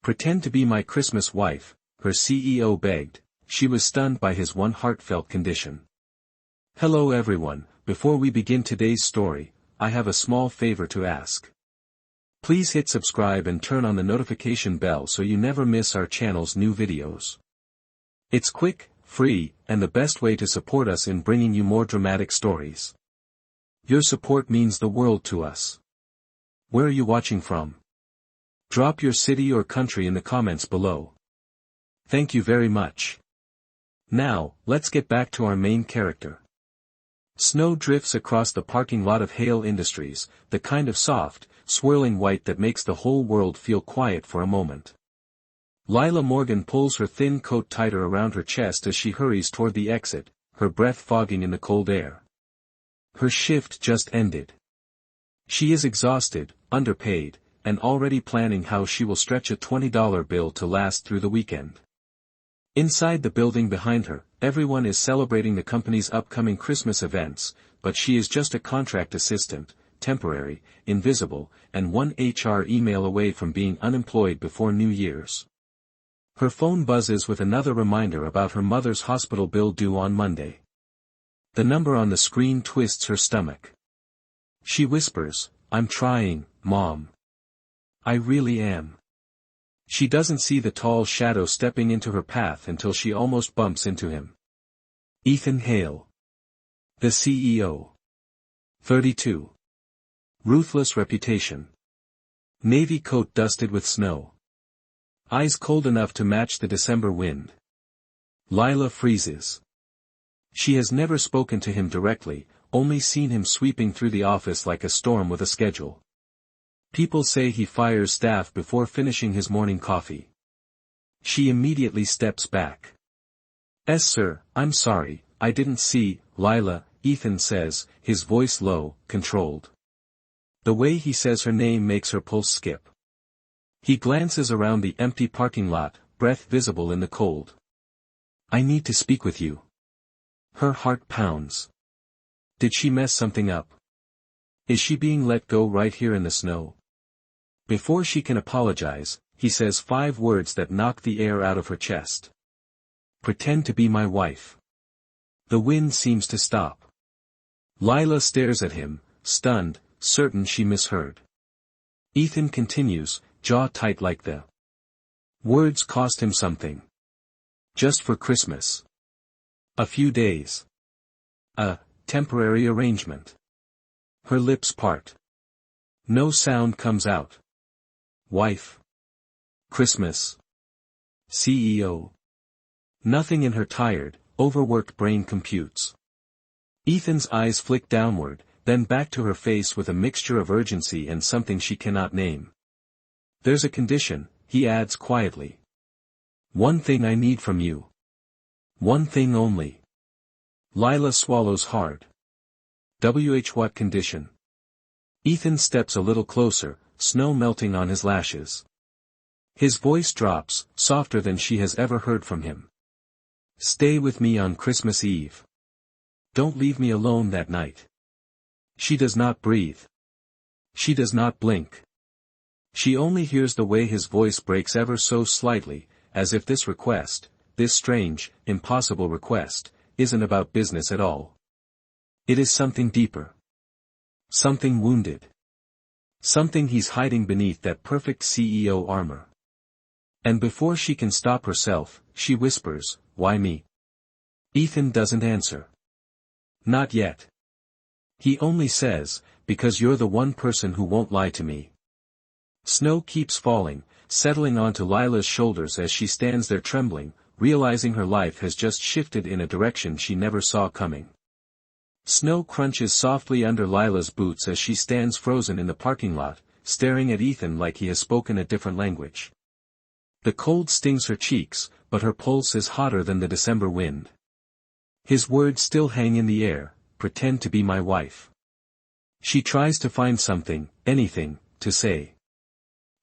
Pretend to be my Christmas wife, her CEO begged. She was stunned by his one heartfelt condition. Hello everyone, before we begin today's story, I have a small favor to ask. Please hit subscribe and turn on the notification bell so you never miss our channel's new videos. It's quick, free, and the best way to support us in bringing you more dramatic stories. Your support means the world to us. Where are you watching from? Drop your city or country in the comments below. Thank you very much. Now, let's get back to our main character. Snow drifts across the parking lot of Hale Industries, the kind of soft, swirling white that makes the whole world feel quiet for a moment. Lila Morgan pulls her thin coat tighter around her chest as she hurries toward the exit, her breath fogging in the cold air. Her shift just ended. She is exhausted, underpaid, and already planning how she will stretch a $20 bill to last through the weekend. Inside the building behind her, everyone is celebrating the company's upcoming Christmas events, but she is just a contract assistant, temporary, invisible, and one HR email away from being unemployed before New Year's. Her phone buzzes with another reminder about her mother's hospital bill due on Monday. The number on the screen twists her stomach. She whispers, "I'm trying, Mom. I really am." She doesn't see the tall shadow stepping into her path until she almost bumps into him. Ethan Hale. The CEO. 32. Ruthless reputation. Navy coat dusted with snow. Eyes cold enough to match the December wind. Lila freezes. She has never spoken to him directly, only seen him sweeping through the office like a storm with a schedule. People say he fires staff before finishing his morning coffee. She immediately steps back. "Yes sir, I'm sorry, I didn't see, Lila," Ethan says, his voice low, controlled. The way he says her name makes her pulse skip. He glances around the empty parking lot, breath visible in the cold. "I need to speak with you." Her heart pounds. Did she mess something up? Is she being let go right here in the snow? Before she can apologize, he says 5 words that knock the air out of her chest. Pretend to be my wife. The wind seems to stop. Lila stares at him, stunned, certain she misheard. Ethan continues, jaw tight like the words cost him something. Just for Christmas. A few days. A temporary arrangement. Her lips part. No sound comes out. Wife. Christmas. CEO. Nothing in her tired, overworked brain computes. Ethan's eyes flick downward, then back to her face with a mixture of urgency and something she cannot name. "There's a condition," he adds quietly. "One thing I need from you. One thing only." Lila swallows hard. What condition? Ethan steps a little closer, snow melting on his lashes. His voice drops, softer than she has ever heard from him. "Stay with me on Christmas Eve. Don't leave me alone that night." She does not breathe. She does not blink. She only hears the way his voice breaks ever so slightly, as if this request, this strange, impossible request, isn't about business at all. It is something deeper. Something wounded. Something he's hiding beneath that perfect CEO armor. And before she can stop herself, she whispers, "Why me?" Ethan doesn't answer. Not yet. He only says, "Because you're the one person who won't lie to me." Snow keeps falling, settling onto Lila's shoulders as she stands there trembling, realizing her life has just shifted in a direction she never saw coming. Snow crunches softly under Lila's boots as she stands frozen in the parking lot, staring at Ethan like he has spoken a different language. The cold stings her cheeks, but her pulse is hotter than the December wind. His words still hang in the air, "Pretend to be my wife." She tries to find something, anything, to say.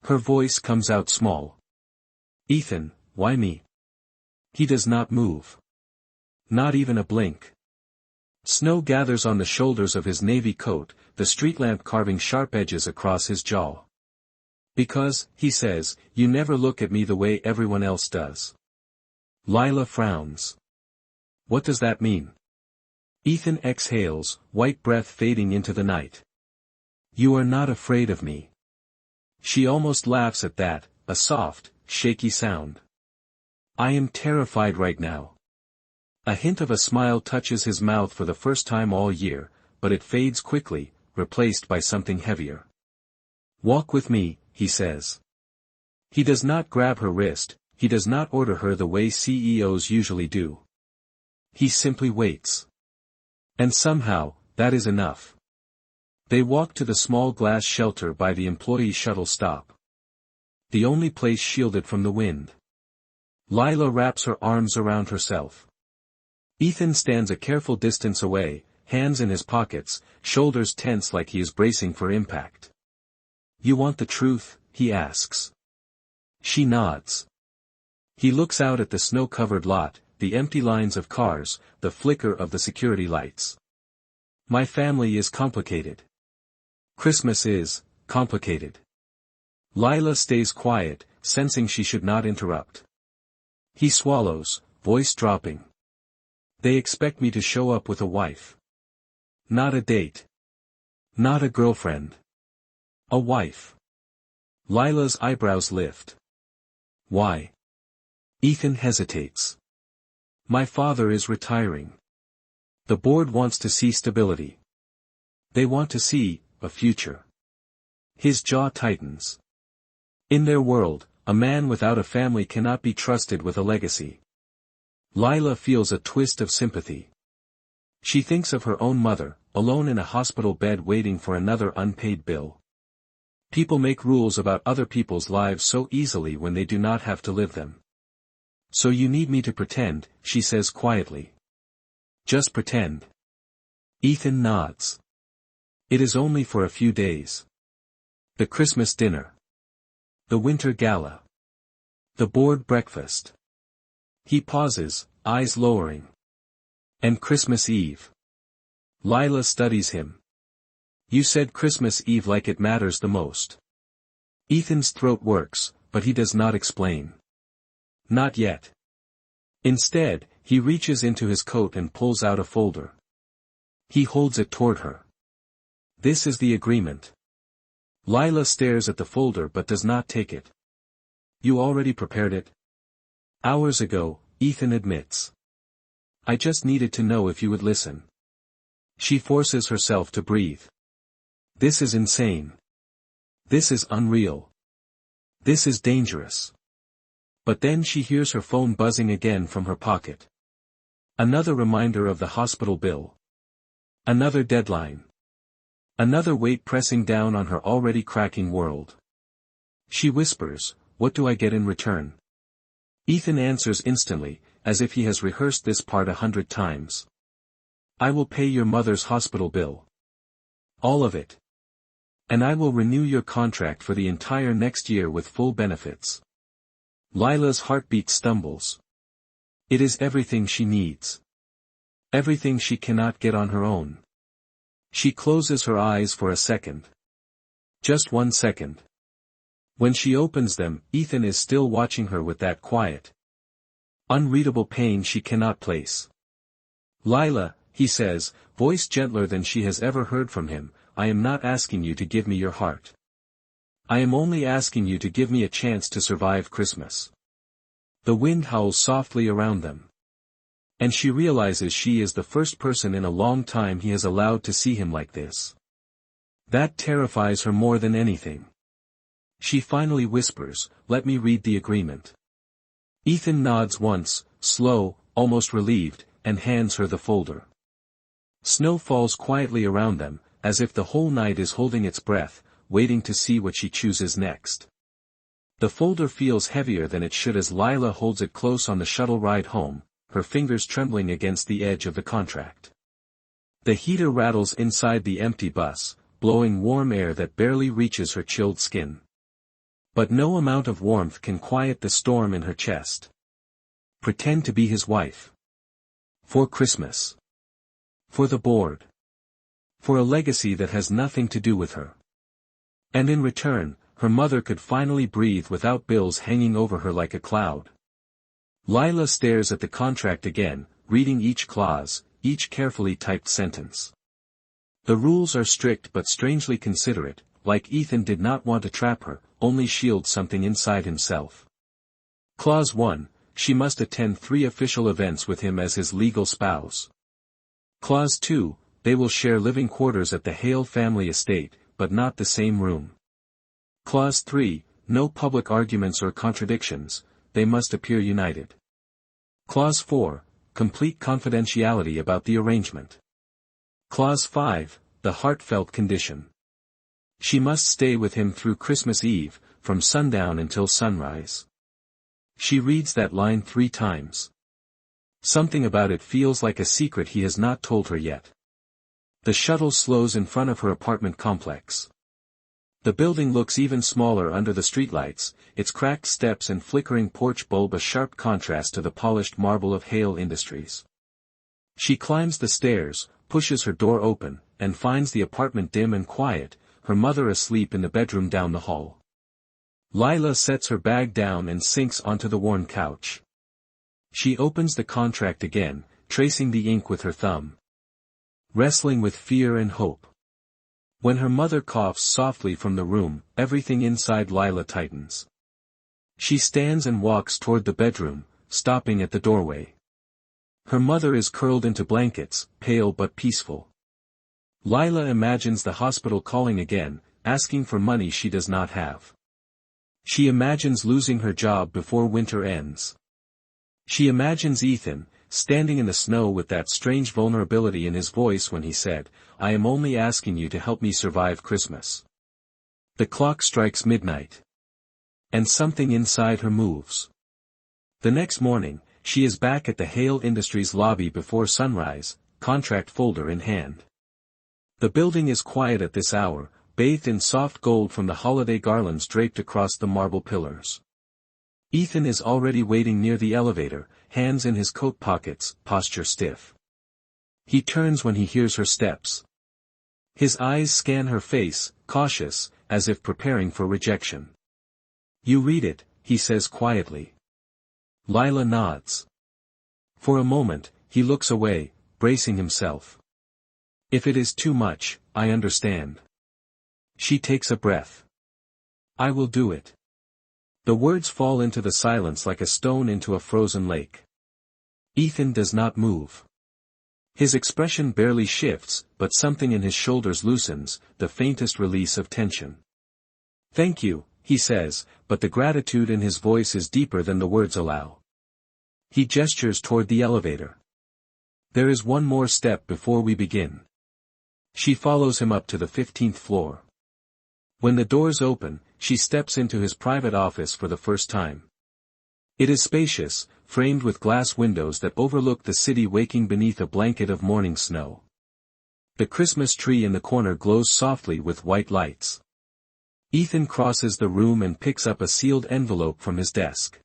Her voice comes out small. "Ethan, why me?" He does not move. Not even a blink. Snow gathers on the shoulders of his navy coat, the street lamp carving sharp edges across his jaw. Because, he says, you never look at me the way everyone else does. Lila frowns. What does that mean? Ethan exhales, white breath fading into the night. You are not afraid of me. She almost laughs at that, a soft, shaky sound. I am terrified right now. A hint of a smile touches his mouth for the first time all year, but it fades quickly, replaced by something heavier. Walk with me, he says. He does not grab her wrist, he does not order her the way CEOs usually do. He simply waits. And somehow, that is enough. They walk to the small glass shelter by the employee shuttle stop. The only place shielded from the wind. Lila wraps her arms around herself. Ethan stands a careful distance away, hands in his pockets, shoulders tense like he is bracing for impact. You want the truth? He asks. She nods. He looks out at the snow-covered lot, the empty lines of cars, the flicker of the security lights. My family is complicated. Christmas is complicated. Lila stays quiet, sensing she should not interrupt. He swallows, voice dropping. They expect me to show up with a wife. Not a date. Not a girlfriend. A wife. Lila's eyebrows lift. Why? Ethan hesitates. My father is retiring. The board wants to see stability. They want to see a future. His jaw tightens. In their world, a man without a family cannot be trusted with a legacy. Lila feels a twist of sympathy. She thinks of her own mother, alone in a hospital bed waiting for another unpaid bill. People make rules about other people's lives so easily when they do not have to live them. So you need me to pretend, she says quietly. Just pretend. Ethan nods. It is only for a few days. The Christmas dinner. The winter gala. The board breakfast. He pauses, eyes lowering. And Christmas Eve. Lila studies him. You said Christmas Eve like it matters the most. Ethan's throat works, but he does not explain. Not yet. Instead, he reaches into his coat and pulls out a folder. He holds it toward her. This is the agreement. Lila stares at the folder but does not take it. You already prepared it? Hours ago, Ethan admits. I just needed to know if you would listen. She forces herself to breathe. This is insane. This is unreal. This is dangerous. But then she hears her phone buzzing again from her pocket. Another reminder of the hospital bill. Another deadline. Another weight pressing down on her already cracking world. She whispers, what do I get in return? Ethan answers instantly, as if he has rehearsed this part 100 times. I will pay your mother's hospital bill. All of it. And I will renew your contract for the entire next year with full benefits. Lila's heartbeat stumbles. It is everything she needs. Everything she cannot get on her own. She closes her eyes for a second. Just 1 second. When she opens them, Ethan is still watching her with that quiet, unreadable pain she cannot place. Lila, he says, voice gentler than she has ever heard from him, I am not asking you to give me your heart. I am only asking you to give me a chance to survive Christmas. The wind howls softly around them. And she realizes she is the first person in a long time he has allowed to see him like this. That terrifies her more than anything. She finally whispers, let me read the agreement. Ethan nods once, slow, almost relieved, and hands her the folder. Snow falls quietly around them, as if the whole night is holding its breath, waiting to see what she chooses next. The folder feels heavier than it should as Lila holds it close on the shuttle ride home, her fingers trembling against the edge of the contract. The heater rattles inside the empty bus, blowing warm air that barely reaches her chilled skin. But no amount of warmth can quiet the storm in her chest. Pretend to be his wife. For Christmas. For the board. For a legacy that has nothing to do with her. And in return, her mother could finally breathe without bills hanging over her like a cloud. Lila stares at the contract again, reading each clause, each carefully typed sentence. The rules are strict but strangely considerate, like Ethan did not want to trap her, only shield something inside himself. Clause 1, she must attend 3 official events with him as his legal spouse. Clause 2, they will share living quarters at the Hale family estate, but not the same room. Clause 3, no public arguments or contradictions, they must appear united. Clause 4, complete confidentiality about the arrangement. Clause 5, the heartfelt condition. She must stay with him through Christmas Eve, from sundown until sunrise. She reads that line 3 times. Something about it feels like a secret he has not told her yet. The shuttle slows in front of her apartment complex. The building looks even smaller under the streetlights, its cracked steps and flickering porch bulb a sharp contrast to the polished marble of Hale Industries. She climbs the stairs, pushes her door open, and finds the apartment dim and quiet, her mother asleep in the bedroom down the hall. Lila sets her bag down and sinks onto the worn couch. She opens the contract again, tracing the ink with her thumb. Wrestling with fear and hope. When her mother coughs softly from the room, everything inside Lila tightens. She stands and walks toward the bedroom, stopping at the doorway. Her mother is curled into blankets, pale but peaceful. Lila imagines the hospital calling again, asking for money she does not have. She imagines losing her job before winter ends. She imagines Ethan, standing in the snow with that strange vulnerability in his voice when he said, "I am only asking you to help me survive Christmas." The clock strikes midnight. And something inside her moves. The next morning, she is back at the Hale Industries lobby before sunrise, contract folder in hand. The building is quiet at this hour, bathed in soft gold from the holiday garlands draped across the marble pillars. Ethan is already waiting near the elevator, hands in his coat pockets, posture stiff. He turns when he hears her steps. His eyes scan her face, cautious, as if preparing for rejection. "You read it," he says quietly. Lila nods. For a moment, he looks away, bracing himself. "If it is too much, I understand." She takes a breath. "I will do it." The words fall into the silence like a stone into a frozen lake. Ethan does not move. His expression barely shifts, but something in his shoulders loosens, the faintest release of tension. "Thank you," he says, but the gratitude in his voice is deeper than the words allow. He gestures toward the elevator. "There is one more step before we begin." She follows him up to the 15th floor. When the doors open, she steps into his private office for the first time. It is spacious, framed with glass windows that overlook the city waking beneath a blanket of morning snow. The Christmas tree in the corner glows softly with white lights. Ethan crosses the room and picks up a sealed envelope from his desk.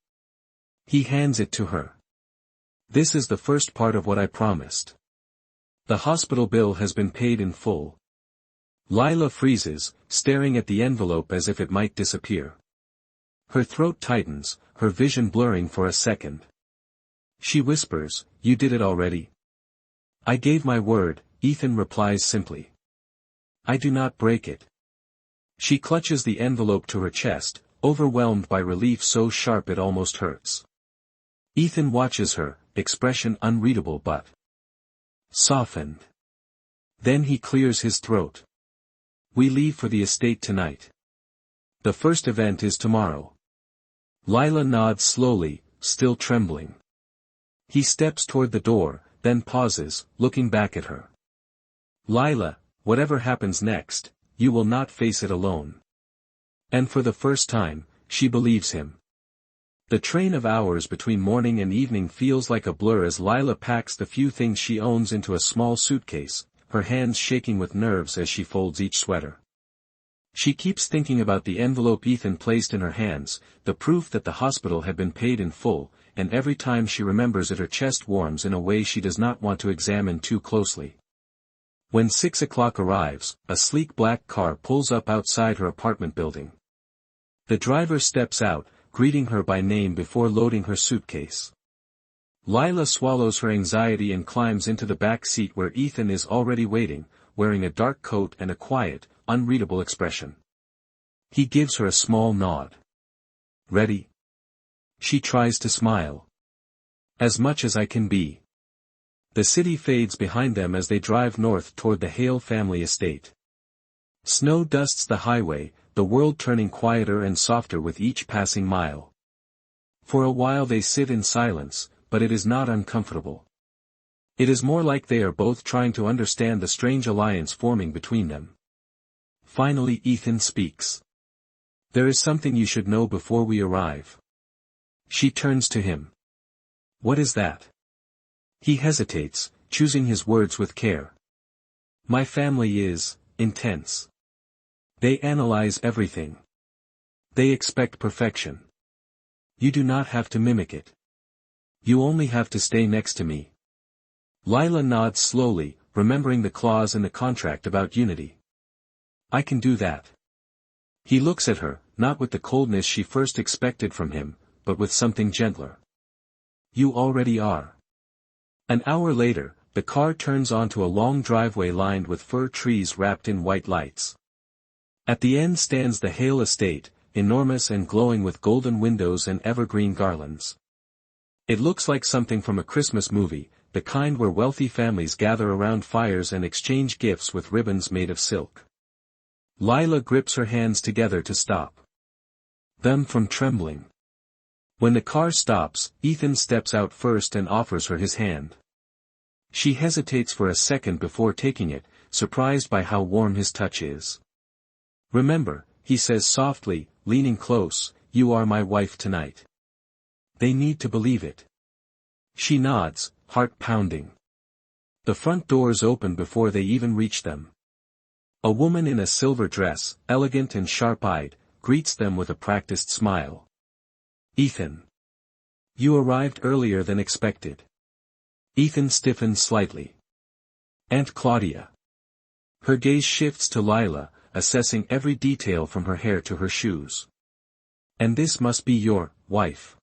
He hands it to her. "This is the first part of what I promised. The hospital bill has been paid in full." Lila freezes, staring at the envelope as if it might disappear. Her throat tightens, her vision blurring for a second. She whispers, "You did it already?" "I gave my word," Ethan replies simply. "I do not break it." She clutches the envelope to her chest, overwhelmed by relief so sharp it almost hurts. Ethan watches her, expression unreadable but softened. Then he clears his throat. "We leave for the estate tonight. The first event is tomorrow." Lila nods slowly, still trembling. He steps toward the door, then pauses, looking back at her. "Lila, whatever happens next, you will not face it alone." And for the first time, she believes him. The train of hours between morning and evening feels like a blur as Lila packs the few things she owns into a small suitcase, her hands shaking with nerves as she folds each sweater. She keeps thinking about the envelope Ethan placed in her hands, the proof that the hospital had been paid in full, and every time she remembers it her chest warms in a way she does not want to examine too closely. When 6 o'clock arrives, a sleek black car pulls up outside her apartment building. The driver steps out, greeting her by name before loading her suitcase. Lila swallows her anxiety and climbs into the back seat where Ethan is already waiting, wearing a dark coat and a quiet, unreadable expression. He gives her a small nod. Ready? She tries to smile. As much as I can be. The city fades behind them as they drive north toward the Hale family estate. Snow dusts the highway, the world turning quieter and softer with each passing mile. For a while they sit in silence, but it is not uncomfortable. It is more like they are both trying to understand the strange alliance forming between them. Finally Ethan speaks. There is something you should know before we arrive. She turns to him. What is that? He hesitates, choosing his words with care. My family is intense. They analyze everything. They expect perfection. You do not have to mimic it. You only have to stay next to me. Lila nods slowly, remembering the clause in the contract about unity. I can do that. He looks at her, not with the coldness she first expected from him, but with something gentler. You already are. An hour later, the car turns onto a long driveway lined with fir trees wrapped in white lights. At the end stands the Hale estate, enormous and glowing with golden windows and evergreen garlands. It looks like something from a Christmas movie, the kind where wealthy families gather around fires and exchange gifts with ribbons made of silk. Lila grips her hands together to stop them from trembling. When the car stops, Ethan steps out first and offers her his hand. She hesitates for a second before taking it, surprised by how warm his touch is. Remember, he says softly, leaning close, you are my wife tonight. They need to believe it. She nods, heart pounding. The front doors open before they even reach them. A woman in a silver dress, elegant and sharp-eyed, greets them with a practiced smile. Ethan. You arrived earlier than expected. Ethan stiffens slightly. Aunt Claudia. Her gaze shifts to Lila, assessing every detail from her hair to her shoes. And this must be your wife.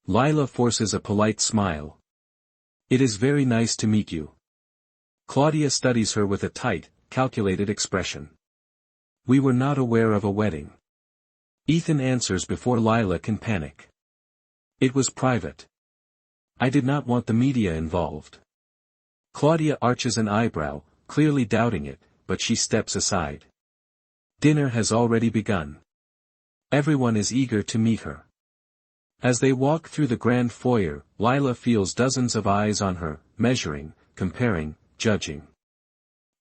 Lila forces a polite smile. It is very nice to meet you. Claudia studies her with a tight, calculated expression. We were not aware of a wedding. Ethan answers before Lila can panic. It was private. I did not want the media involved. Claudia arches an eyebrow, clearly doubting it, but she steps aside. Dinner has already begun. Everyone is eager to meet her. As they walk through the grand foyer, Lila feels dozens of eyes on her, measuring, comparing, judging.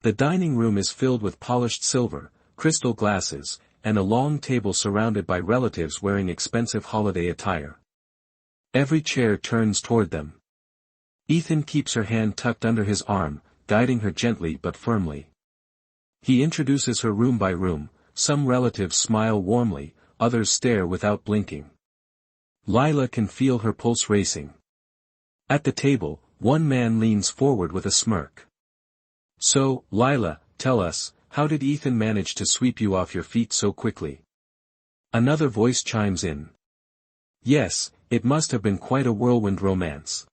The dining room is filled with polished silver, crystal glasses, and a long table surrounded by relatives wearing expensive holiday attire. Every chair turns toward them. Ethan keeps her hand tucked under his arm, guiding her gently but firmly. He introduces her room by room, some relatives smile warmly, others stare without blinking. Lila can feel her pulse racing. At the table, one man leans forward with a smirk. So, Lila, tell us, how did Ethan manage to sweep you off your feet so quickly? Another voice chimes in. Yes, it must have been quite a whirlwind romance.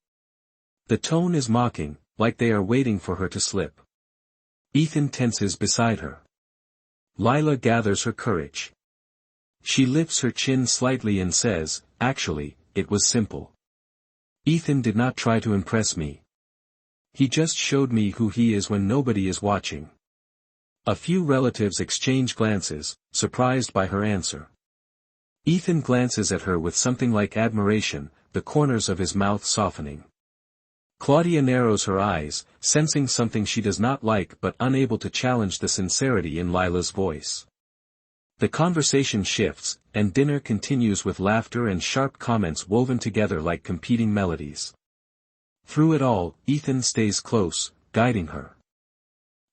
The tone is mocking, like they are waiting for her to slip. Ethan tenses beside her. Lila gathers her courage. She lifts her chin slightly and says, actually, it was simple. Ethan did not try to impress me. He just showed me who he is when nobody is watching. A few relatives exchange glances, surprised by her answer. Ethan glances at her with something like admiration, the corners of his mouth softening. Claudia narrows her eyes, sensing something she does not like but unable to challenge the sincerity in Lila's voice. The conversation shifts, and dinner continues with laughter and sharp comments woven together like competing melodies. Through it all, Ethan stays close, guiding her.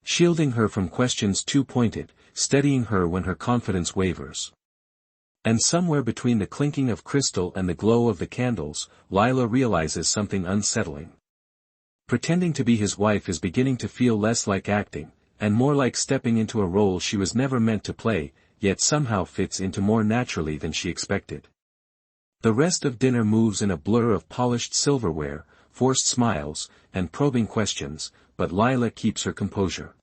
Shielding her from questions too pointed, steadying her when her confidence wavers. And somewhere between the clinking of crystal and the glow of the candles, Lila realizes something unsettling. Pretending to be his wife is beginning to feel less like acting, and more like stepping into a role she was never meant to play, yet somehow fits into more naturally than she expected. The rest of dinner moves in a blur of polished silverware, forced smiles, and probing questions, but Lila keeps her composure.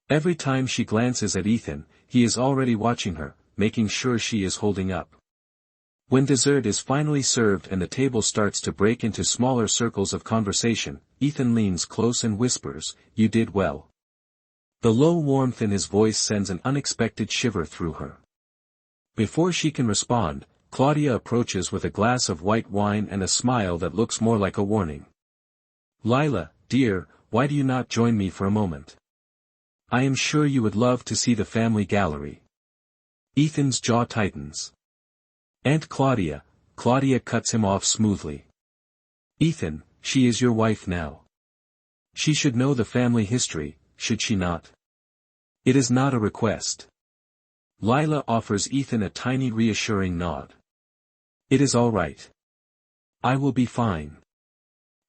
Every time she glances at Ethan, he is already watching her, making sure she is holding up. When dessert is finally served and the table starts to break into smaller circles of conversation, Ethan leans close and whispers, "You did well." The low warmth in his voice sends an unexpected shiver through her. Before she can respond, Claudia approaches with a glass of white wine and a smile that looks more like a warning. "Lila, dear, why do you not join me for a moment? I am sure you would love to see the family gallery." Ethan's jaw tightens. "Aunt Claudia," Claudia cuts him off smoothly. "Ethan, she is your wife now. She should know the family history, should she not? It is not a request." Lila offers Ethan a tiny reassuring nod. "It is all right. I will be fine."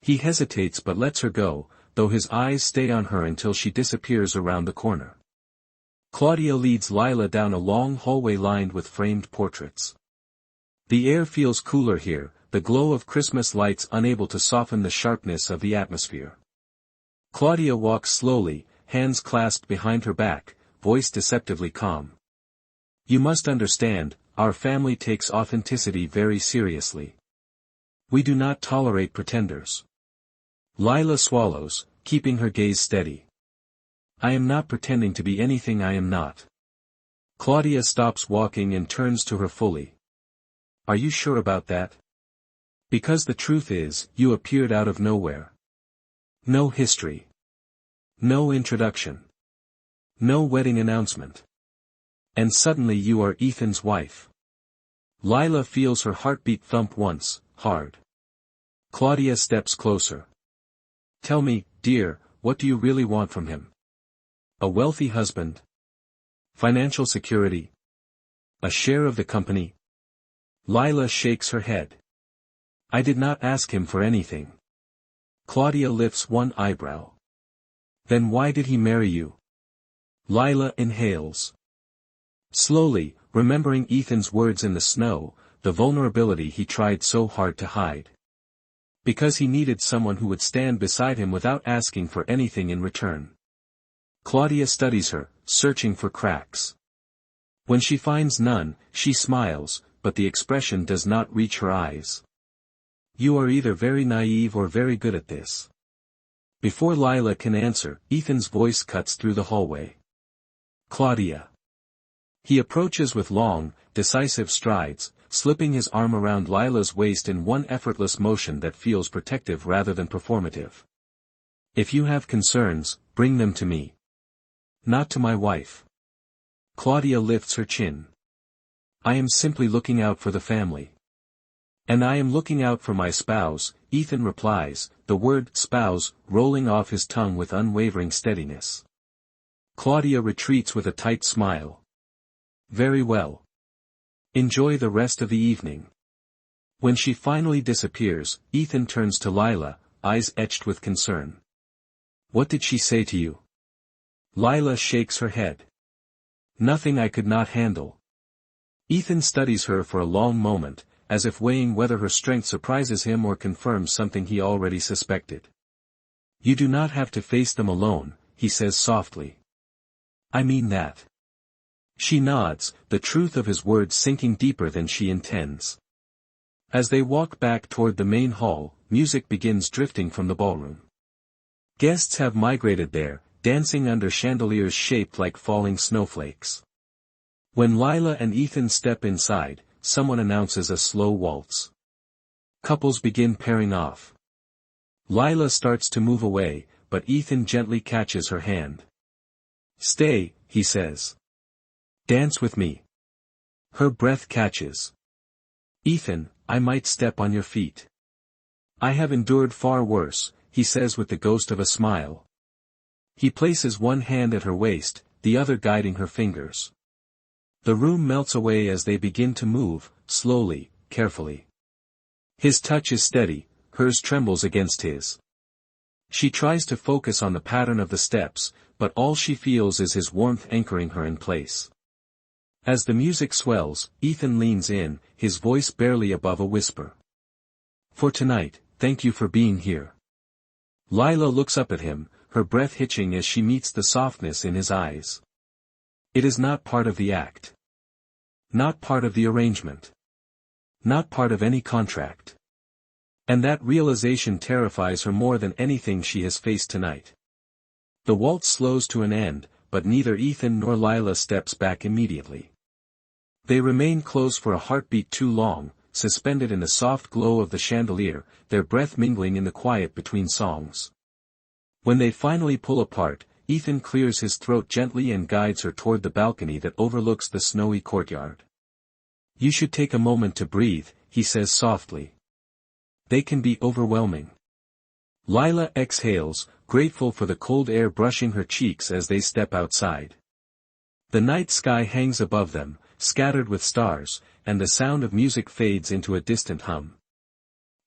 He hesitates but lets her go, though his eyes stay on her until she disappears around the corner. Claudia leads Lila down a long hallway lined with framed portraits. The air feels cooler here, the glow of Christmas lights unable to soften the sharpness of the atmosphere. Claudia walks slowly, hands clasped behind her back, voice deceptively calm. "You must understand, our family takes authenticity very seriously. We do not tolerate pretenders." Lila swallows, keeping her gaze steady. "I am not pretending to be anything I am not." Claudia stops walking and turns to her fully. "Are you sure about that? Because the truth is, you appeared out of nowhere. No history. No introduction. No wedding announcement. And suddenly you are Ethan's wife." Lila feels her heartbeat thump once, hard. Claudia steps closer. "Tell me, dear, what do you really want from him? A wealthy husband? Financial security? A share of the company?" Lila shakes her head. "I did not ask him for anything." Claudia lifts one eyebrow. "Then why did he marry you?" Lila inhales. Slowly, remembering Ethan's words in the snow, the vulnerability he tried so hard to hide. Because he needed someone who would stand beside him without asking for anything in return. Claudia studies her, searching for cracks. When she finds none, she smiles, but the expression does not reach her eyes. "You are either very naive or very good at this." Before Lila can answer, Ethan's voice cuts through the hallway. "Claudia." He approaches with long, decisive strides, slipping his arm around Lila's waist in one effortless motion that feels protective rather than performative. "If you have concerns, bring them to me. Not to my wife." Claudia lifts her chin. "I am simply looking out for the family." "And I am looking out for my spouse," Ethan replies, the word spouse rolling off his tongue with unwavering steadiness. Claudia retreats with a tight smile. "Very well. Enjoy the rest of the evening." When she finally disappears, Ethan turns to Lila, eyes etched with concern. "What did she say to you?" Lila shakes her head. "Nothing I could not handle." Ethan studies her for a long moment, as if weighing whether her strength surprises him or confirms something he already suspected. "You do not have to face them alone," he says softly. "I mean that." She nods, the truth of his words sinking deeper than she intends. As they walk back toward the main hall, music begins drifting from the ballroom. Guests have migrated there, dancing under chandeliers shaped like falling snowflakes. When Lila and Ethan step inside, someone announces a slow waltz. Couples begin pairing off. Lila starts to move away, but Ethan gently catches her hand. "Stay," he says. "Dance with me." Her breath catches. "Ethan, I might step on your feet." "I have endured far worse," he says with the ghost of a smile. He places one hand at her waist, the other guiding her fingers. The room melts away as they begin to move, slowly, carefully. His touch is steady, hers trembles against his. She tries to focus on the pattern of the steps, but all she feels is his warmth anchoring her in place. As the music swells, Ethan leans in, his voice barely above a whisper. For tonight, thank you for being here. Lila looks up at him, her breath hitching as she meets the softness in his eyes. It is not part of the act. Not part of the arrangement. Not part of any contract. And that realization terrifies her more than anything she has faced tonight. The waltz slows to an end, but neither Ethan nor Lila steps back immediately. They remain close for a heartbeat too long, suspended in the soft glow of the chandelier, their breath mingling in the quiet between songs. When they finally pull apart, Ethan clears his throat gently and guides her toward the balcony that overlooks the snowy courtyard. You should take a moment to breathe, he says softly. They can be overwhelming. Lila exhales, grateful for the cold air brushing her cheeks as they step outside. The night sky hangs above them, scattered with stars, and the sound of music fades into a distant hum.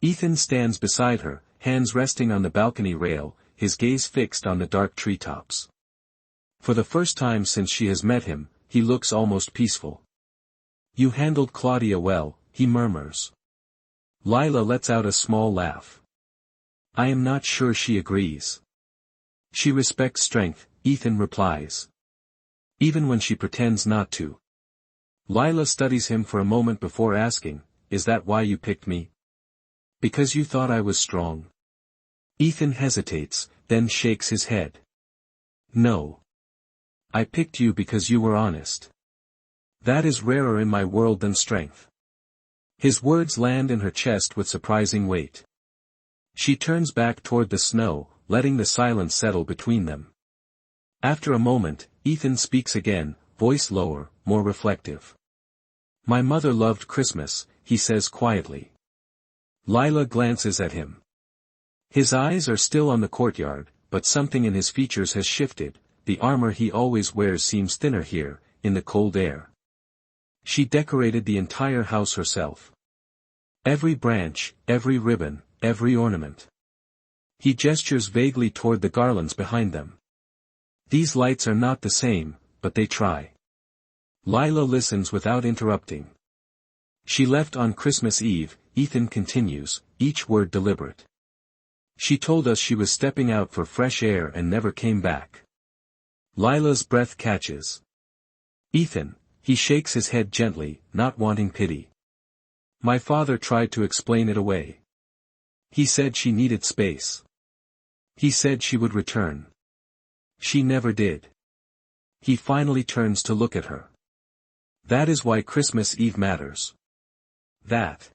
Ethan stands beside her, hands resting on the balcony rail, his gaze fixed on the dark treetops. For the first time since she has met him, he looks almost peaceful. You handled Claudia well, he murmurs. Lila lets out a small laugh. I am not sure she agrees. She respects strength, Ethan replies. Even when she pretends not to. Lila studies him for a moment before asking, is that why you picked me? Because you thought I was strong? Ethan hesitates, then shakes his head. No. I picked you because you were honest. That is rarer in my world than strength. His words land in her chest with surprising weight. She turns back toward the snow, letting the silence settle between them. After a moment, Ethan speaks again, voice lower, more reflective. My mother loved Christmas, he says quietly. Lila glances at him. His eyes are still on the courtyard, but something in his features has shifted, the armor he always wears seems thinner here, in the cold air. She decorated the entire house herself. Every branch, every ribbon, every ornament. He gestures vaguely toward the garlands behind them. These lights are not the same, but they try. Lila listens without interrupting. She left on Christmas Eve, Ethan continues, each word deliberate. She told us she was stepping out for fresh air and never came back. Lila's breath catches. Ethan, he shakes his head gently, not wanting pity. My father tried to explain it away. He said she needed space. He said she would return. She never did. He finally turns to look at her. That is why Christmas Eve matters. That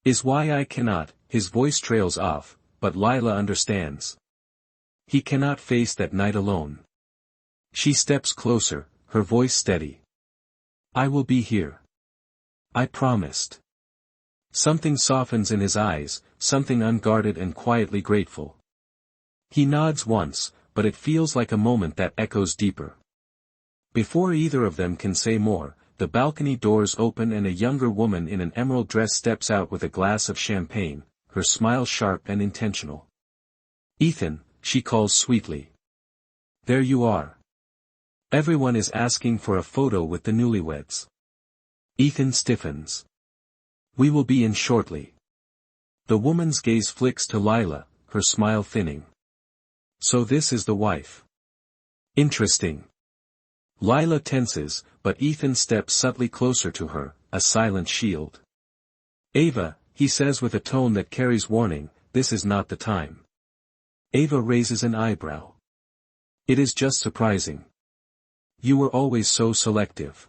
is why I cannot, his voice trails off, but Lila understands. He cannot face that night alone. She steps closer, her voice steady. I will be here. I promised. Something softens in his eyes, something unguarded and quietly grateful. He nods once, but it feels like a moment that echoes deeper. Before either of them can say more, the balcony doors open and a younger woman in an emerald dress steps out with a glass of champagne, her smile sharp and intentional. Ethan, she calls sweetly. There you are. Everyone is asking for a photo with the newlyweds. Ethan stiffens. We will be in shortly. The woman's gaze flicks to Lila, her smile thinning. So this is the wife. Interesting. Lila tenses, but Ethan steps subtly closer to her, a silent shield. Ava, he says with a tone that carries warning, this is not the time. Ava raises an eyebrow. It is just surprising. You were always so selective.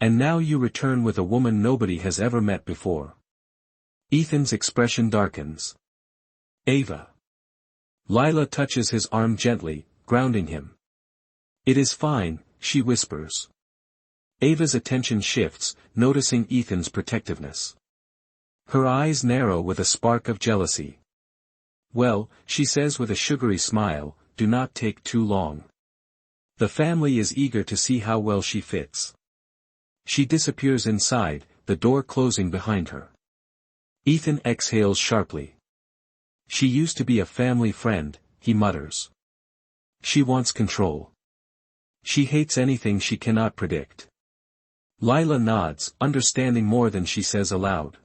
And now you return with a woman nobody has ever met before. Ethan's expression darkens. Ava. Lila touches his arm gently, grounding him. It is fine, she whispers. Ava's attention shifts, noticing Ethan's protectiveness. Her eyes narrow with a spark of jealousy. Well, she says with a sugary smile, do not take too long. The family is eager to see how well she fits. She disappears inside, the door closing behind her. Ethan exhales sharply. She used to be a family friend, he mutters. She wants control. She hates anything she cannot predict. Lila nods, understanding more than she says aloud.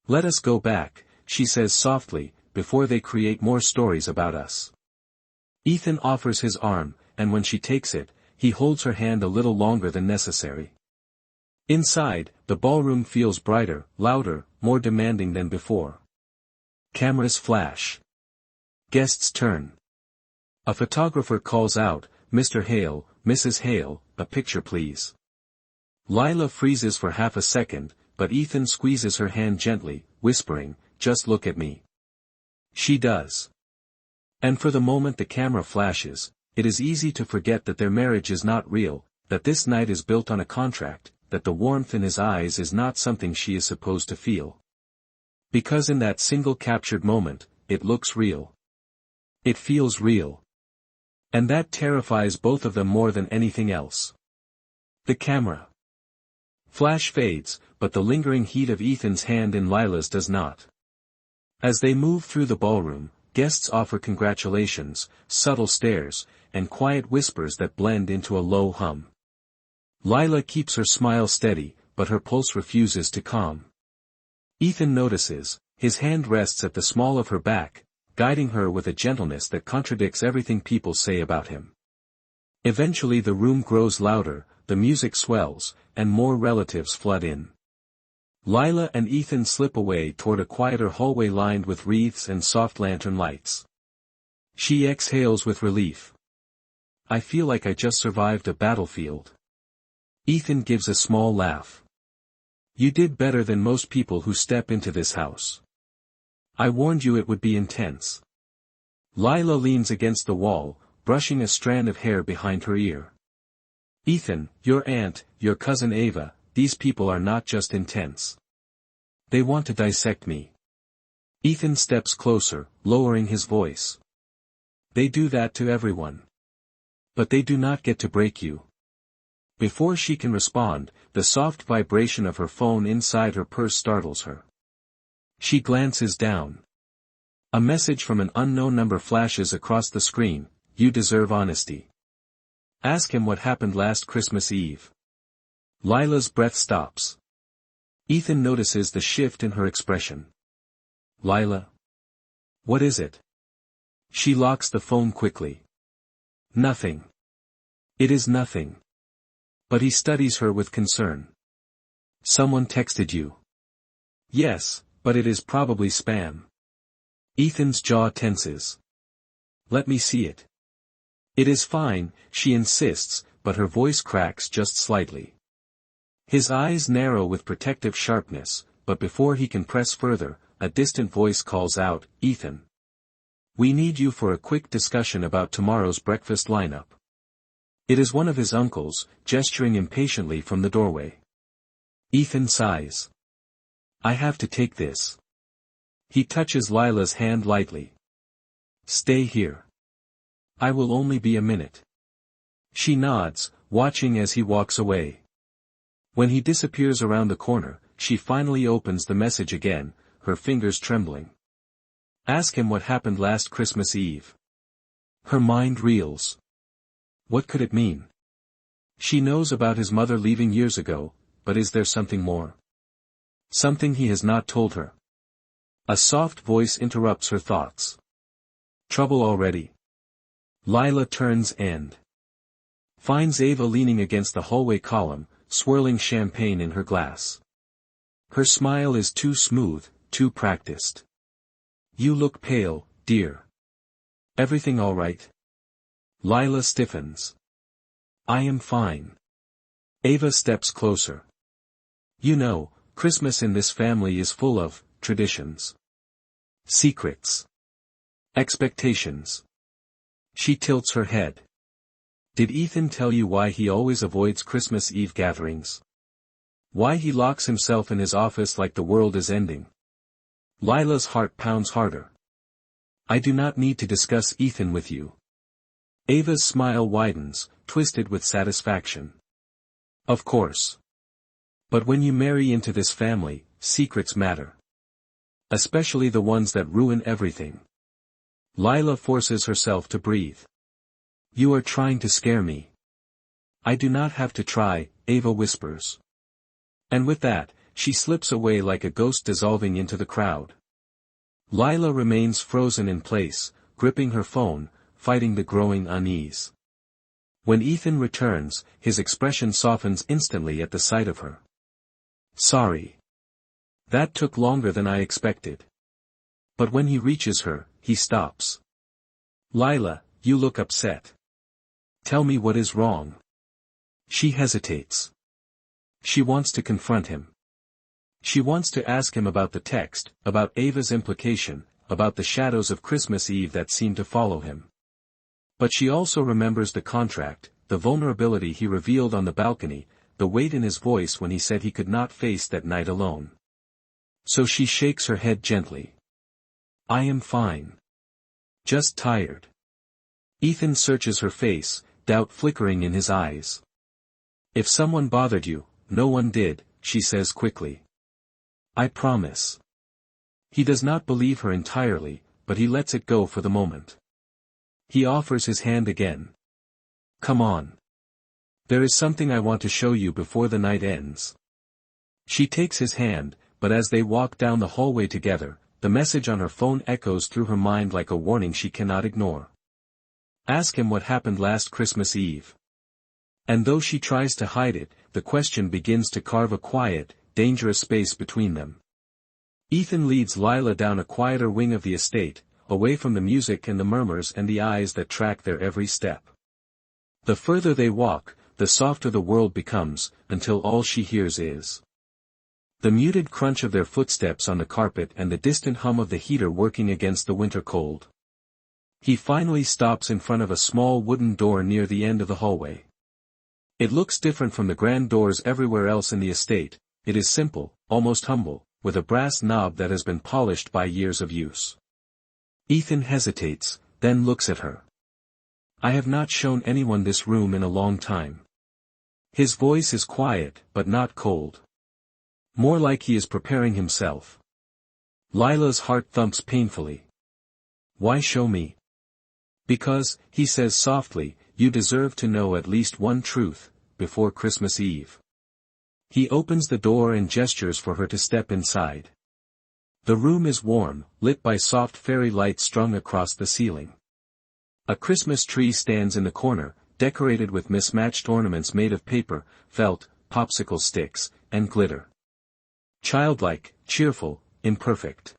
Let us go back, she says softly, before they create more stories about us. Ethan offers his arm, and when she takes it, he holds her hand a little longer than necessary. Inside, the ballroom feels brighter, louder, more demanding than before. Cameras flash. Guests turn. A photographer calls out, Mr. Hale, Mrs. Hale, a picture please. Lila freezes for half a second, but Ethan squeezes her hand gently, whispering, just look at me. She does. And for the moment the camera flashes, it is easy to forget that their marriage is not real, that this night is built on a contract, that the warmth in his eyes is not something she is supposed to feel. Because in that single captured moment, it looks real. It feels real. And that terrifies both of them more than anything else. The camera. Flash fades, but the lingering heat of Ethan's hand in Lila's does not. As they move through the ballroom, guests offer congratulations, subtle stares, and quiet whispers that blend into a low hum. Lila keeps her smile steady, but her pulse refuses to calm. Ethan notices, his hand rests at the small of her back, guiding her with a gentleness that contradicts everything people say about him. Eventually the room grows louder, the music swells, and more relatives flood in. Lila and Ethan slip away toward a quieter hallway lined with wreaths and soft lantern lights. She exhales with relief. I feel like I just survived a battlefield. Ethan gives a small laugh. You did better than most people who step into this house. I warned you it would be intense. Lila leans against the wall, brushing a strand of hair behind her ear. Ethan, your aunt, your cousin Ava, these people are not just intense. They want to dissect me. Ethan steps closer, lowering his voice. They do that to everyone. But they do not get to break you. Before she can respond, the soft vibration of her phone inside her purse startles her. She glances down. A message from an unknown number flashes across the screen, you deserve honesty. Ask him what happened last Christmas Eve. Lila's breath stops. Ethan notices the shift in her expression. Lila? What is it? She locks the phone quickly. Nothing. It is nothing. But he studies her with concern. Someone texted you. Yes, but it is probably spam. Ethan's jaw tenses. Let me see it. It is fine, she insists, but her voice cracks just slightly. His eyes narrow with protective sharpness, but before he can press further, a distant voice calls out, Ethan. We need you for a quick discussion about tomorrow's breakfast lineup. It is one of his uncles, gesturing impatiently from the doorway. Ethan sighs. I have to take this. He touches Lila's hand lightly. Stay here. I will only be a minute. She nods, watching as he walks away. When he disappears around the corner, she finally opens the message again, her fingers trembling. Ask him what happened last Christmas Eve. Her mind reels. What could it mean? She knows about his mother leaving years ago, but is there something more? Something he has not told her. A soft voice interrupts her thoughts. Trouble already? Lila turns and finds Ava leaning against the hallway column, swirling champagne in her glass. Her smile is too smooth, too practiced. You look pale, dear. Everything all right? Lila stiffens. I am fine. Ava steps closer. You know, Christmas in this family is full of traditions. Secrets. Expectations. She tilts her head. Did Ethan tell you why he always avoids Christmas Eve gatherings? Why he locks himself in his office like the world is ending? Lila's heart pounds harder. I do not need to discuss Ethan with you. Ava's smile widens, twisted with satisfaction. Of course. But when you marry into this family, secrets matter. Especially the ones that ruin everything. Lila forces herself to breathe. You are trying to scare me. I do not have to try, Ava whispers. And with that, she slips away like a ghost dissolving into the crowd. Lila remains frozen in place, gripping her phone, fighting the growing unease. When Ethan returns, his expression softens instantly at the sight of her. Sorry. That took longer than I expected. But when he reaches her, he stops. Lila, you look upset. Tell me what is wrong. She hesitates. She wants to confront him. She wants to ask him about the text, about Ava's implication, about the shadows of Christmas Eve that seem to follow him. But she also remembers the contract, the vulnerability he revealed on the balcony, the weight in his voice when he said he could not face that night alone. So she shakes her head gently. I am fine. Just tired. Ethan searches her face, doubt flickering in his eyes. If someone bothered you, no one did, she says quickly. I promise. He does not believe her entirely, but he lets it go for the moment. He offers his hand again. Come on. There is something I want to show you before the night ends. She takes his hand, but as they walk down the hallway together, the message on her phone echoes through her mind like a warning she cannot ignore. Ask him what happened last Christmas Eve. And though she tries to hide it, the question begins to carve a quiet, dangerous space between them. Ethan leads Lila down a quieter wing of the estate, away from the music and the murmurs and the eyes that track their every step. The further they walk, the softer the world becomes, until all she hears is the muted crunch of their footsteps on the carpet and the distant hum of the heater working against the winter cold. He finally stops in front of a small wooden door near the end of the hallway. It looks different from the grand doors everywhere else in the estate. It is simple, almost humble, with a brass knob that has been polished by years of use. Ethan hesitates, then looks at her. I have not shown anyone this room in a long time. His voice is quiet, but not cold. More like he is preparing himself. Lila's heart thumps painfully. Why show me? Because, he says softly, you deserve to know at least one truth, before Christmas Eve. He opens the door and gestures for her to step inside. The room is warm, lit by soft fairy lights strung across the ceiling. A Christmas tree stands in the corner, decorated with mismatched ornaments made of paper, felt, popsicle sticks, and glitter. Childlike, cheerful, imperfect.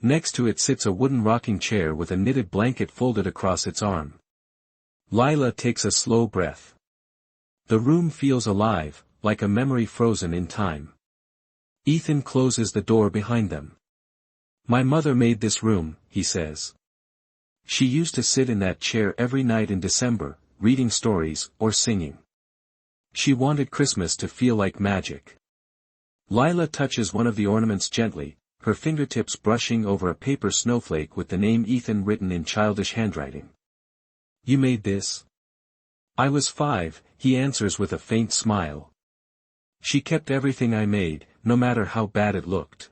Next to it sits a wooden rocking chair with a knitted blanket folded across its arm. Lila takes a slow breath. The room feels alive, like a memory frozen in time. Ethan closes the door behind them. My mother made this room, he says. She used to sit in that chair every night in December, reading stories or singing. She wanted Christmas to feel like magic. Lila touches one of the ornaments gently, her fingertips brushing over a paper snowflake with the name Ethan written in childish handwriting. You made this? I was 5, he answers with a faint smile. She kept everything I made, no matter how bad it looked.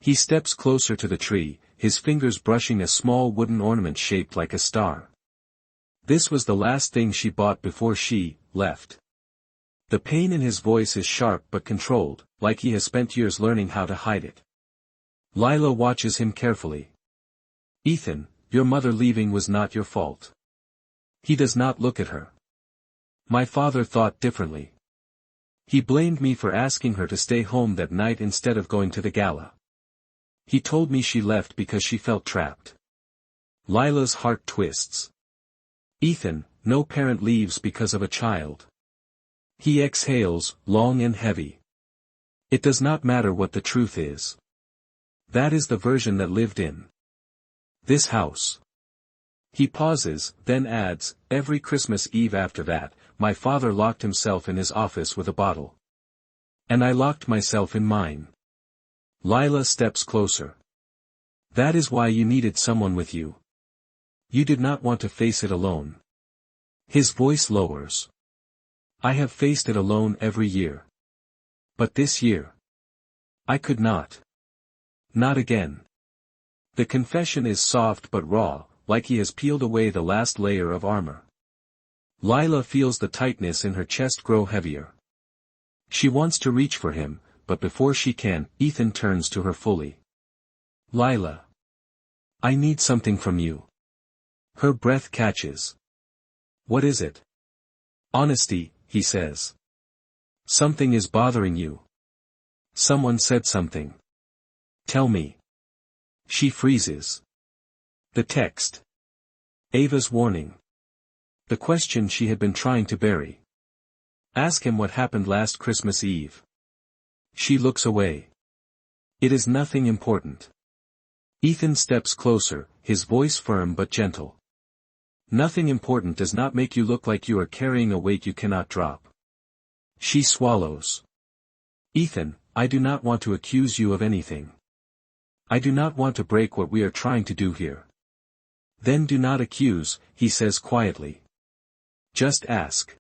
He steps closer to the tree, his fingers brushing a small wooden ornament shaped like a star. This was the last thing she bought before she left. The pain in his voice is sharp but controlled, like he has spent years learning how to hide it. Lila watches him carefully. Ethan, your mother leaving was not your fault. He does not look at her. My father thought differently. He blamed me for asking her to stay home that night instead of going to the gala. He told me she left because she felt trapped. Lila's heart twists. Ethan, no parent leaves because of a child. He exhales, long and heavy. It does not matter what the truth is. That is the version that lived in this house. He pauses, then adds, every Christmas Eve after that, my father locked himself in his office with a bottle. And I locked myself in mine. Lila steps closer. That is why you needed someone with you. You did not want to face it alone. His voice lowers. I have faced it alone every year. But this year, I could not. Not again. The confession is soft but raw, like he has peeled away the last layer of armor. Lila feels the tightness in her chest grow heavier. She wants to reach for him, but before she can, Ethan turns to her fully. Lila. I need something from you. Her breath catches. What is it? Honesty, he says. Something is bothering you. Someone said something. Tell me. She freezes. The text. Ava's warning. The question she had been trying to bury. Ask him what happened last Christmas Eve. She looks away. It is nothing important. Ethan steps closer, his voice firm but gentle. Nothing important does not make you look like you are carrying a weight you cannot drop. She swallows. Ethan, I do not want to accuse you of anything. I do not want to break what we are trying to do here. Then do not accuse, he says quietly. Just ask.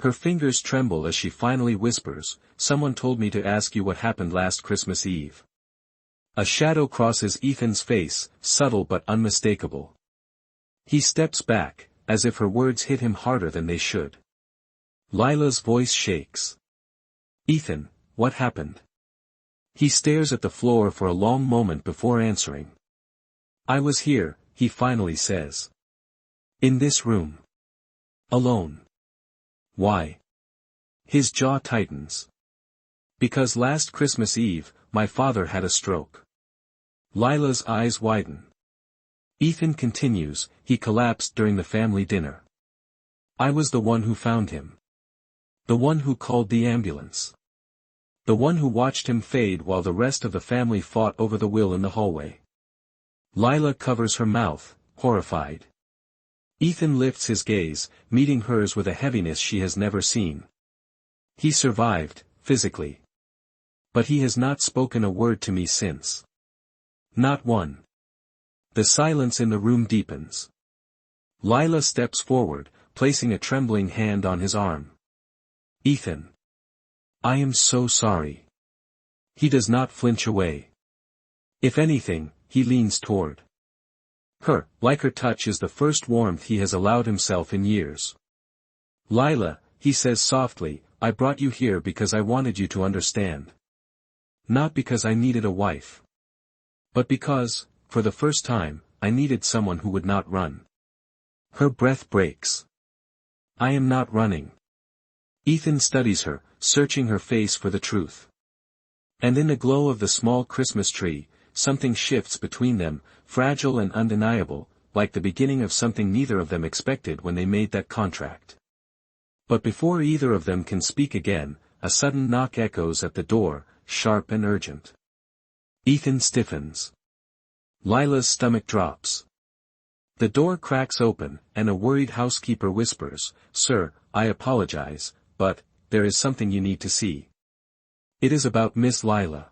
Her fingers tremble as she finally whispers, someone told me to ask you what happened last Christmas Eve. A shadow crosses Ethan's face, subtle but unmistakable. He steps back, as if her words hit him harder than they should. Lila's voice shakes. Ethan, what happened? He stares at the floor for a long moment before answering. I was here, he finally says. In this room. Alone. Why? His jaw tightens. Because last Christmas Eve, my father had a stroke. Lila's eyes widen. Ethan continues, he collapsed during the family dinner. I was the one who found him. The one who called the ambulance. The one who watched him fade while the rest of the family fought over the will in the hallway. Lila covers her mouth, horrified. Ethan lifts his gaze, meeting hers with a heaviness she has never seen. He survived, physically. But he has not spoken a word to me since. Not one. The silence in the room deepens. Lila steps forward, placing a trembling hand on his arm. Ethan. I am so sorry. He does not flinch away. If anything, he leans toward her, like her touch is the first warmth he has allowed himself in years. Lila, he says softly, I brought you here because I wanted you to understand. Not because I needed a wife. But because, for the first time, I needed someone who would not run. Her breath breaks. I am not running. Ethan studies her, searching her face for the truth. And in the glow of the small Christmas tree, something shifts between them, fragile and undeniable, like the beginning of something neither of them expected when they made that contract. But before either of them can speak again, a sudden knock echoes at the door, sharp and urgent. Ethan stiffens. Lila's stomach drops. The door cracks open, and a worried housekeeper whispers, Sir, I apologize, but, there is something you need to see. It is about Miss Lila.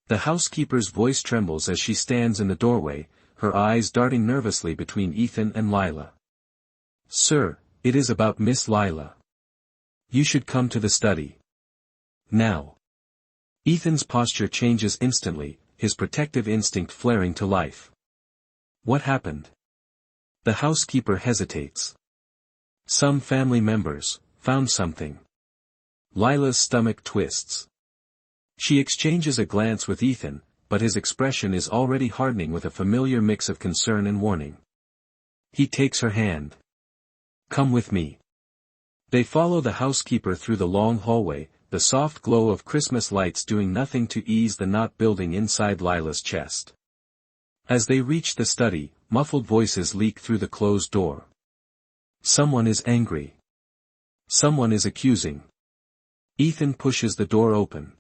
The housekeeper's voice trembles as she stands in the doorway, her eyes darting nervously between Ethan and Lila. Sir, it is about Miss Lila. You should come to the study. Now. Ethan's posture changes instantly, his protective instinct flaring to life. What happened? The housekeeper hesitates. Some family members found something. Lila's stomach twists. She exchanges a glance with Ethan, but his expression is already hardening with a familiar mix of concern and warning. He takes her hand. Come with me. They follow the housekeeper through the long hallway, the soft glow of Christmas lights doing nothing to ease the knot building inside Lila's chest. As they reach the study, muffled voices leak through the closed door. Someone is angry. Someone is accusing. Ethan pushes the door open.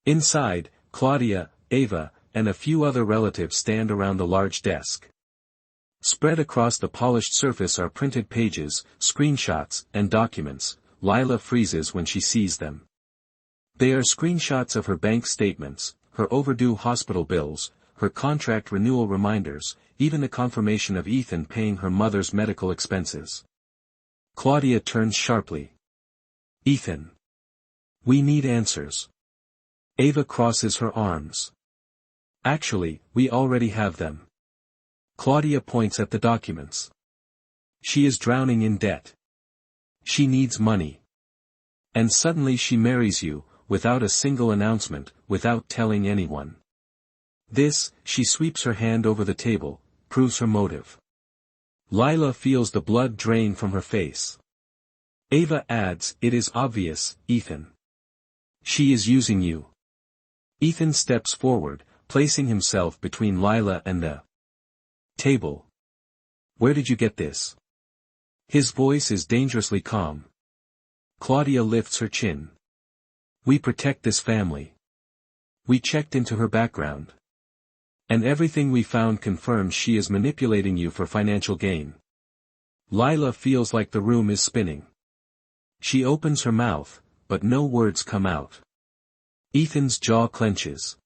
Inside, Claudia, Ava, and a few other relatives stand around a large desk. Spread across the polished surface are printed pages, screenshots, and documents. Lila freezes when she sees them. They are screenshots of her bank statements, her overdue hospital bills, her contract renewal reminders, even the confirmation of Ethan paying her mother's medical expenses. Claudia turns sharply. Ethan. We need answers. Ava crosses her arms. Actually, we already have them. Claudia points at the documents. She is drowning in debt. She needs money. And suddenly she marries you, without a single announcement, without telling anyone. This, she sweeps her hand over the table, proves her motive. Lila feels the blood drain from her face. Ava adds, "It is obvious, Ethan. She is using you." Ethan steps forward, placing himself between Lila and the table. "Where did you get this?" His voice is dangerously calm. Claudia lifts her chin. "We protect this family. We checked into her background. And everything we found confirms she is manipulating you for financial gain." Lila feels like the room is spinning. She opens her mouth, but no words come out. Ethan's jaw clenches.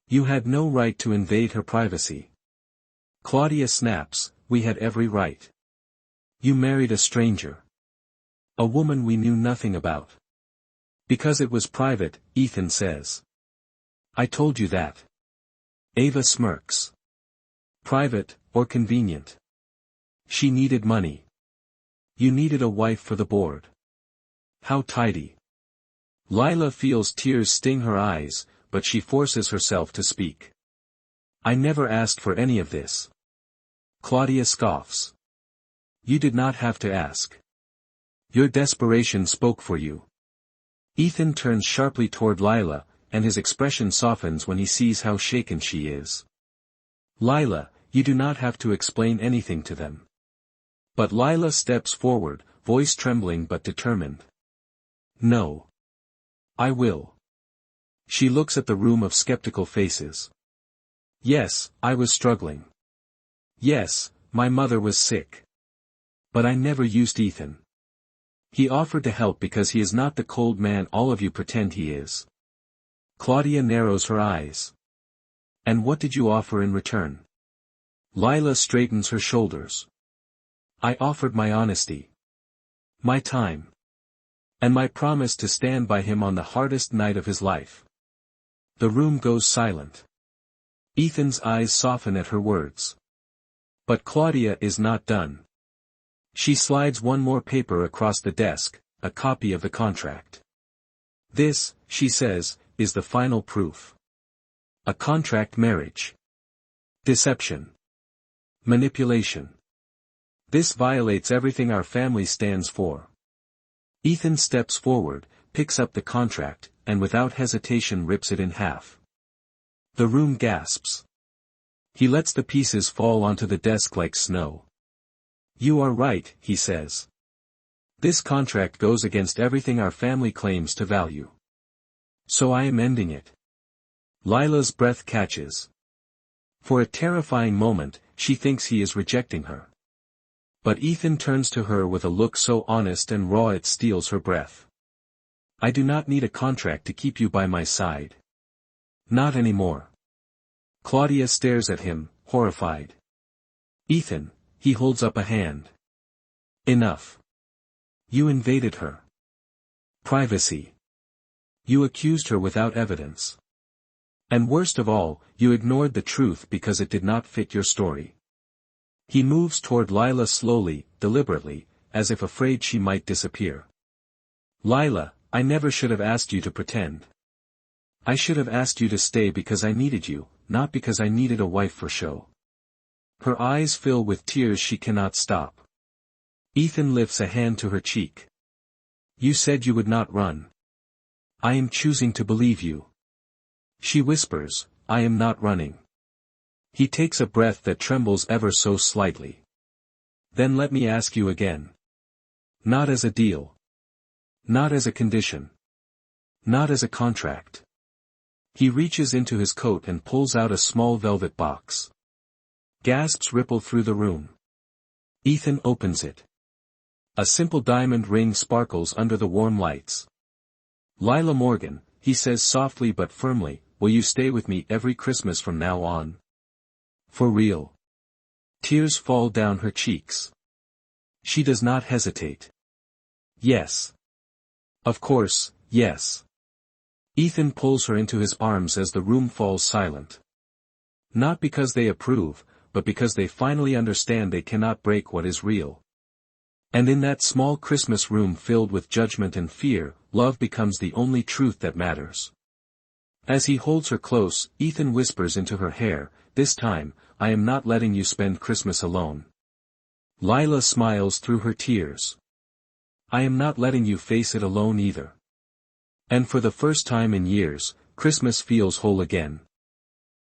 "You had no right to invade her privacy." Claudia snaps, "We had every right. You married a stranger. A woman we knew nothing about." "Because it was private," Ethan says. "I told you that." Ava smirks. "Private, or convenient? She needed money. You needed a wife for the board. How tidy." Lila feels tears sting her eyes, but she forces herself to speak. "I never asked for any of this." Claudia scoffs. "You did not have to ask. Your desperation spoke for you." Ethan turns sharply toward Lila, and his expression softens when he sees how shaken she is. "Lila, you do not have to explain anything to them." But Lila steps forward, voice trembling but determined. "No. I will." She looks at the room of skeptical faces. "Yes, I was struggling. Yes, my mother was sick. But I never used Ethan. He offered to help because he is not the cold man all of you pretend he is." Claudia narrows her eyes. "And what did you offer in return?" Lila straightens her shoulders. "I offered my honesty. My time. And my promise to stand by him on the hardest night of his life." The room goes silent. Ethan's eyes soften at her words. But Claudia is not done. She slides one more paper across the desk, a copy of the contract. "This," she says, "is the final proof. A contract marriage. Deception. Manipulation. This violates everything our family stands for." Ethan steps forward, picks up the contract, and without hesitation rips it in half. The room gasps. He lets the pieces fall onto the desk like snow. "You are right," he says. "This contract goes against everything our family claims to value. So I am ending it." Lila's breath catches. For a terrifying moment, she thinks he is rejecting her. But Ethan turns to her with a look so honest and raw it steals her breath. "I do not need a contract to keep you by my side. Not anymore." Claudia stares at him, horrified. "Ethan," he holds up a hand. "Enough. You invaded her privacy. You accused her without evidence. And worst of all, you ignored the truth because it did not fit your story." He moves toward Lila slowly, deliberately, as if afraid she might disappear. "Lila, I never should have asked you to pretend. I should have asked you to stay because I needed you, not because I needed a wife for show." Her eyes fill with tears she cannot stop. Ethan lifts a hand to her cheek. "You said you would not run. I am choosing to believe you." She whispers, "I am not running." He takes a breath that trembles ever so slightly. "Then let me ask you again. Not as a deal. Not as a condition. Not as a contract." He reaches into his coat and pulls out a small velvet box. Gasps ripple through the room. Ethan opens it. A simple diamond ring sparkles under the warm lights. "Lila Morgan," he says softly but firmly, "will you stay with me every Christmas from now on? For real?" Tears fall down her cheeks. She does not hesitate. "Yes. Of course, yes." Ethan pulls her into his arms as the room falls silent. Not because they approve, but because they finally understand they cannot break what is real. And in that small Christmas room filled with judgment and fear, love becomes the only truth that matters. As he holds her close, Ethan whispers into her hair, "This time, I am not letting you spend Christmas alone." Lila smiles through her tears. "I am not letting you face it alone either." And for the first time in years, Christmas feels whole again.